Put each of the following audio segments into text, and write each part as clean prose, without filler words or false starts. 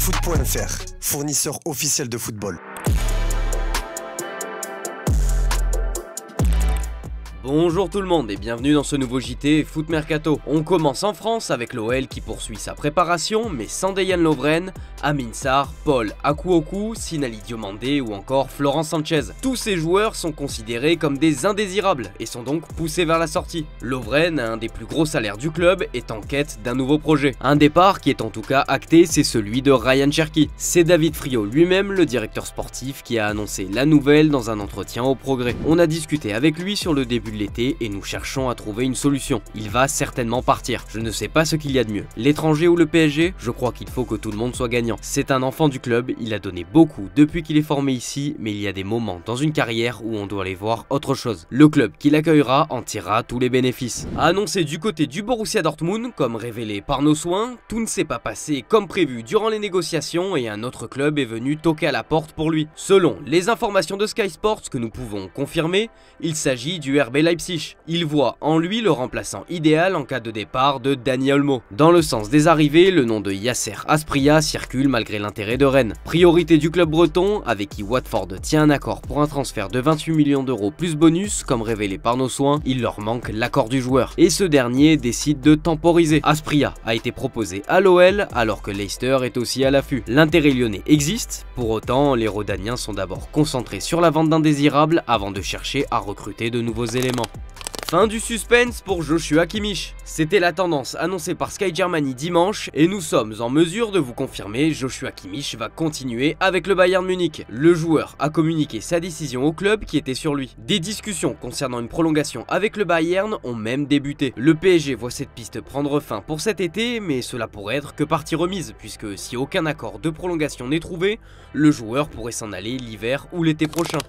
Foot.fr, fournisseur officiel de football. Bonjour tout le monde et bienvenue dans ce nouveau JT Foot Mercato. On commence en France avec l'OL qui poursuit sa préparation, mais sans Dejan Lovren, Amin Sarr, Paul Akuoku, Sinali Diomandé ou encore Florent Sanchez. Tous ces joueurs sont considérés comme des indésirables et sont donc poussés vers la sortie. Lovren, un des plus gros salaires du club, est en quête d'un nouveau projet. Un départ qui est en tout cas acté, c'est celui de Ryan Cherki. C'est David Friot lui-même, le directeur sportif, qui a annoncé la nouvelle dans un entretien au Progrès. On a discuté avec lui sur le début de l'été et nous cherchons à trouver une solution. Il va certainement partir. Je ne sais pas ce qu'il y a de mieux. L'étranger ou le PSG? Je crois qu'il faut que tout le monde soit gagnant. C'est un enfant du club, il a donné beaucoup depuis qu'il est formé ici, mais il y a des moments dans une carrière où on doit aller voir autre chose. Le club qui l'accueillera en tirera tous les bénéfices. A annoncé du côté du Borussia Dortmund, comme révélé par nos soins, tout ne s'est pas passé comme prévu durant les négociations et un autre club est venu toquer à la porte pour lui. Selon les informations de Sky Sports que nous pouvons confirmer, il s'agit du RB Leipzig. Il voit en lui le remplaçant idéal en cas de départ de Dani Olmo. Dans le sens des arrivées, le nom de Yasser Asprilla circule malgré l'intérêt de Rennes. Priorité du club breton, avec qui Watford tient un accord pour un transfert de 28 millions d'euros plus bonus, comme révélé par nos soins, il leur manque l'accord du joueur. Et ce dernier décide de temporiser. Asprilla a été proposé à l'OL alors que Leicester est aussi à l'affût. L'intérêt lyonnais existe, pour autant les Rodaniens sont d'abord concentrés sur la vente d'indésirables avant de chercher à recruter de nouveaux éléments. Fin du suspense pour Joshua Kimmich. C'était la tendance annoncée par Sky Germany dimanche et nous sommes en mesure de vous confirmer, Joshua Kimmich va continuer avec le Bayern Munich. Le joueur a communiqué sa décision au club qui était sur lui. Des discussions concernant une prolongation avec le Bayern ont même débuté. Le PSG voit cette piste prendre fin pour cet été, mais cela pourrait être que partie remise, puisque si aucun accord de prolongation n'est trouvé, le joueur pourrait s'en aller l'hiver ou l'été prochain.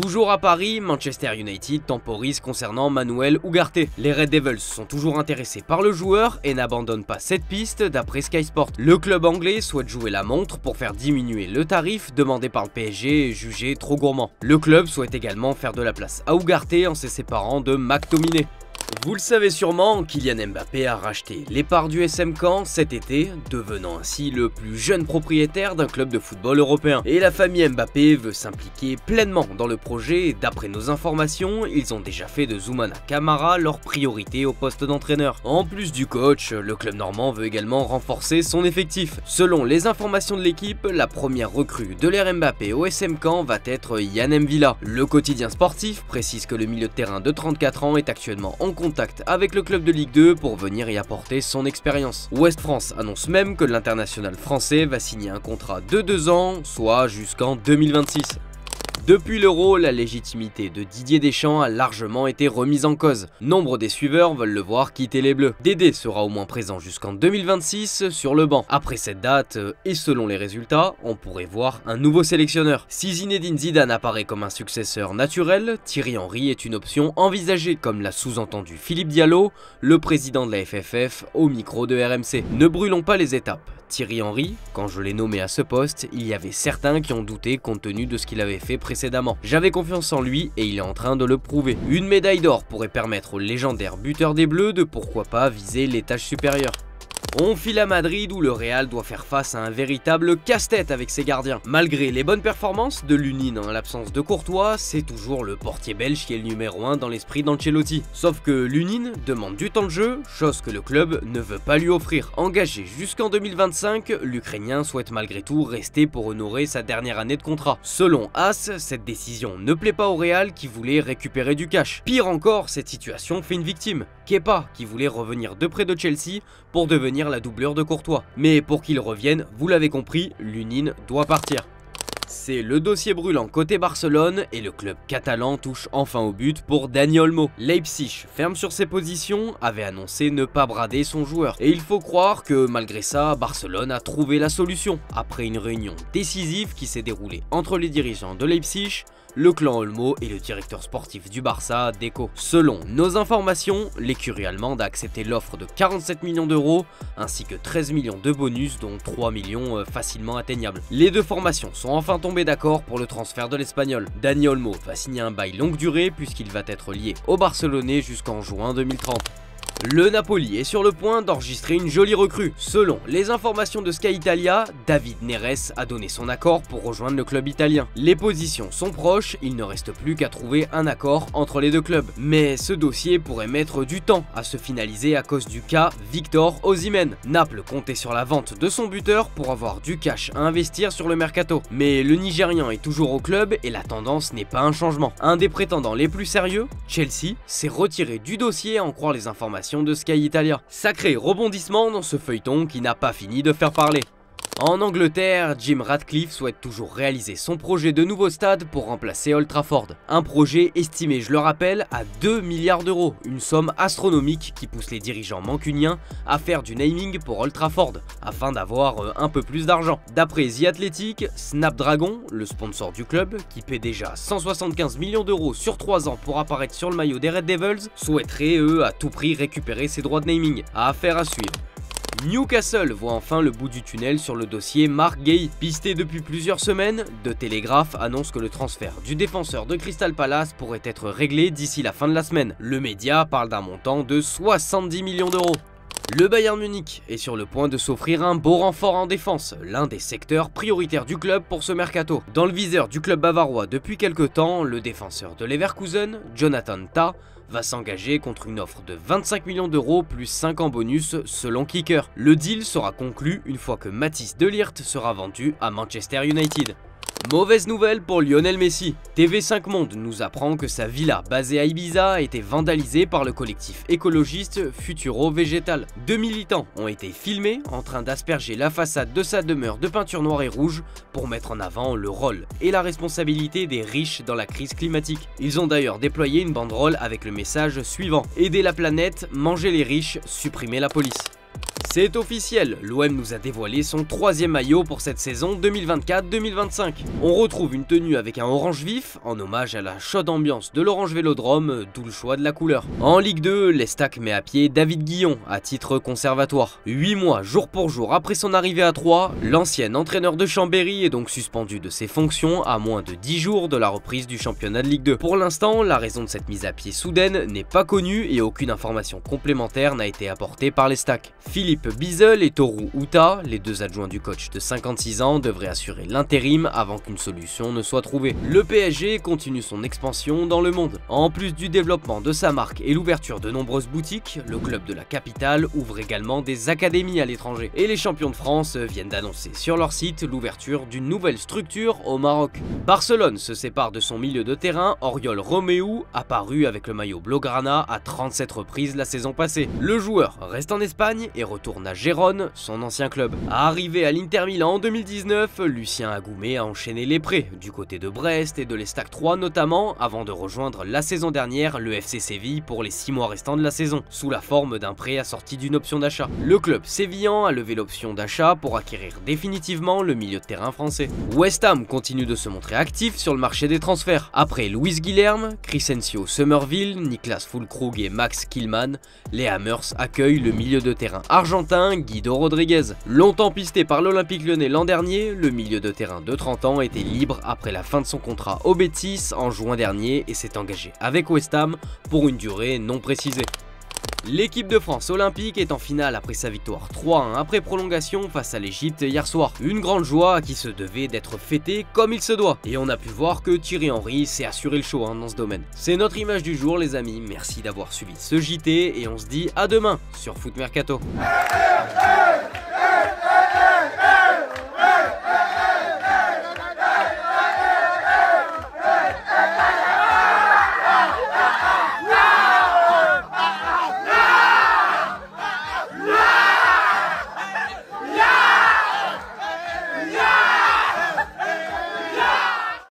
Toujours à Paris, Manchester United temporise concernant Manuel Ugarte. Les Red Devils sont toujours intéressés par le joueur et n'abandonnent pas cette piste d'après Sky Sport. Le club anglais souhaite jouer la montre pour faire diminuer le tarif demandé par le PSG jugé trop gourmand. Le club souhaite également faire de la place à Ugarte en se séparant de McTominay. Vous le savez sûrement, Kylian Mbappé a racheté les parts du SM Caen cet été, devenant ainsi le plus jeune propriétaire d'un club de football européen. Et la famille Mbappé veut s'impliquer pleinement dans le projet et d'après nos informations, ils ont déjà fait de Zoumana Camara leur priorité au poste d'entraîneur. En plus du coach, le club normand veut également renforcer son effectif. Selon les informations de l'équipe, la première recrue de l'ère Mbappé au SM Caen va être Yann M'Vila. Le quotidien sportif précise que le milieu de terrain de 34 ans est actuellement en contact avec le club de Ligue 2 pour venir y apporter son expérience. Ouest France annonce même que l'international français va signer un contrat de 2 ans, soit jusqu'en 2026. Depuis l'Euro, la légitimité de Didier Deschamps a largement été remise en cause. Nombre des suiveurs veulent le voir quitter les Bleus. Dédé sera au moins présent jusqu'en 2026 sur le banc. Après cette date, et selon les résultats, on pourrait voir un nouveau sélectionneur. Si Zinedine Zidane apparaît comme un successeur naturel, Thierry Henry est une option envisagée, comme l'a sous-entendu Philippe Diallo, le président de la FFF, au micro de RMC. Ne brûlons pas les étapes. Thierry Henry, quand je l'ai nommé à ce poste, il y avait certains qui ont douté compte tenu de ce qu'il avait fait précédemment. J'avais confiance en lui et il est en train de le prouver. Une médaille d'or pourrait permettre au légendaire buteur des Bleus de pourquoi pas viser l'étage supérieur. On file à Madrid où le Real doit faire face à un véritable casse-tête avec ses gardiens. Malgré les bonnes performances de Lunin en l'absence de Courtois, c'est toujours le portier belge qui est le numéro 1 dans l'esprit d'Ancelotti. Sauf que Lunin demande du temps de jeu, chose que le club ne veut pas lui offrir. Engagé jusqu'en 2025, l'Ukrainien souhaite malgré tout rester pour honorer sa dernière année de contrat. Selon AS, cette décision ne plaît pas au Real qui voulait récupérer du cash. Pire encore, cette situation fait une victime, Kepa, qui voulait revenir de près de Chelsea pour devenir la doublure de Courtois. Mais pour qu'il revienne, vous l'avez compris, Lunin doit partir. C'est le dossier brûlant côté Barcelone et le club catalan touche enfin au but pour Dani Olmo. Leipzig ferme sur ses positions, avait annoncé ne pas brader son joueur. Et il faut croire que malgré ça, Barcelone a trouvé la solution. Après une réunion décisive qui s'est déroulée entre les dirigeants de Leipzig, le clan Olmo et le directeur sportif du Barça, Deco. Selon nos informations, l'écurie allemande a accepté l'offre de 47 millions d'euros ainsi que 13 millions de bonus dont 3 millions facilement atteignables. Les deux formations sont enfin tombées d'accord pour le transfert de l'Espagnol. Dani Olmo va signer un bail longue durée puisqu'il va être lié au Barcelonais jusqu'en juin 2030. Le Napoli est sur le point d'enregistrer une jolie recrue. Selon les informations de Sky Italia, David Neres a donné son accord pour rejoindre le club italien. Les positions sont proches, il ne reste plus qu'à trouver un accord entre les deux clubs. Mais ce dossier pourrait mettre du temps à se finaliser à cause du cas Victor Osimhen. Naples comptait sur la vente de son buteur pour avoir du cash à investir sur le mercato. Mais le Nigérian est toujours au club et la tendance n'est pas un changement. Un des prétendants les plus sérieux, Chelsea, s'est retiré du dossier à en croire les informations de Sky Italia. Sacré rebondissement dans ce feuilleton qui n'a pas fini de faire parler. En Angleterre, Jim Ratcliffe souhaite toujours réaliser son projet de nouveau stade pour remplacer Old Trafford. Un projet estimé, je le rappelle, à 2 milliards d'euros, une somme astronomique qui pousse les dirigeants mancuniens à faire du naming pour Old Trafford, afin d'avoir un peu plus d'argent. D'après The Athletic, Snapdragon, le sponsor du club, qui paie déjà 175 millions d'euros sur 3 ans pour apparaître sur le maillot des Red Devils, souhaiterait eux à tout prix récupérer ses droits de naming. Affaire à suivre. Newcastle voit enfin le bout du tunnel sur le dossier Marc Guéhi. Pisté depuis plusieurs semaines, The Telegraph annonce que le transfert du défenseur de Crystal Palace pourrait être réglé d'ici la fin de la semaine. Le média parle d'un montant de 70 millions d'euros. Le Bayern Munich est sur le point de s'offrir un beau renfort en défense, l'un des secteurs prioritaires du club pour ce mercato. Dans le viseur du club bavarois depuis quelques temps, le défenseur de Leverkusen, Jonathan Tah, va s'engager contre une offre de 25 millions d'euros plus 5 en bonus selon Kicker. Le deal sera conclu une fois que Matthijs de Ligt sera vendu à Manchester United. Mauvaise nouvelle pour Lionel Messi. TV5 Monde nous apprend que sa villa basée à Ibiza a été vandalisée par le collectif écologiste Futuro Végétal. 2 militants ont été filmés en train d'asperger la façade de sa demeure de peinture noire et rouge pour mettre en avant le rôle et la responsabilité des riches dans la crise climatique. Ils ont d'ailleurs déployé une banderole avec le message suivant: aider la planète, manger les riches, supprimer la police. C'est officiel, l'OM nous a dévoilé son 3e maillot pour cette saison 2024-2025. On retrouve une tenue avec un orange vif, en hommage à la chaude ambiance de l'Orange Vélodrome, d'où le choix de la couleur. En Ligue 2, l'Estac met à pied David Guillon, à titre conservatoire. 8 mois jour pour jour après son arrivée à Troyes, l'ancien entraîneur de Chambéry est donc suspendu de ses fonctions à moins de 10 jours de la reprise du championnat de Ligue 2. Pour l'instant, la raison de cette mise à pied soudaine n'est pas connue et aucune information complémentaire n'a été apportée par l'Estac. Philippe Bizel et Toru Uta, les deux adjoints du coach de 56 ans, devraient assurer l'intérim avant qu'une solution ne soit trouvée. Le PSG continue son expansion dans le monde. En plus du développement de sa marque et l'ouverture de nombreuses boutiques, le club de la capitale ouvre également des académies à l'étranger. Et les champions de France viennent d'annoncer sur leur site l'ouverture d'une nouvelle structure au Maroc. Barcelone se sépare de son milieu de terrain, Oriol Romeu, apparu avec le maillot blaugrana à 37 reprises la saison passée. Le joueur reste en Espagne et retourne à Gérone, son ancien club. Arrivé à l'Inter Milan en 2019, Lucien Agoumé a enchaîné les prêts, du côté de Brest et de l'Estac 3 notamment, avant de rejoindre la saison dernière le FC Séville pour les 6 mois restants de la saison, sous la forme d'un prêt assorti d'une option d'achat. Le club sévillan a levé l'option d'achat pour acquérir définitivement le milieu de terrain français. West Ham continue de se montrer actif sur le marché des transferts. Après Luis Guilherme, Crescencio Summerville, Niklas Füllkrug et Max Kilman, les Hammers accueillent le milieu de terrain argentin Guido Rodriguez. Longtemps pisté par l'Olympique Lyonnais l'an dernier, le milieu de terrain de 30 ans était libre après la fin de son contrat au Betis en juin dernier et s'est engagé avec West Ham pour une durée non précisée. L'équipe de France olympique est en finale après sa victoire 3-1 après prolongation face à l'Égypte hier soir. Une grande joie qui se devait d'être fêtée comme il se doit. Et on a pu voir que Thierry Henry s'est assuré le show dans ce domaine. C'est notre image du jour les amis, merci d'avoir suivi ce JT et on se dit à demain sur Foot Mercato.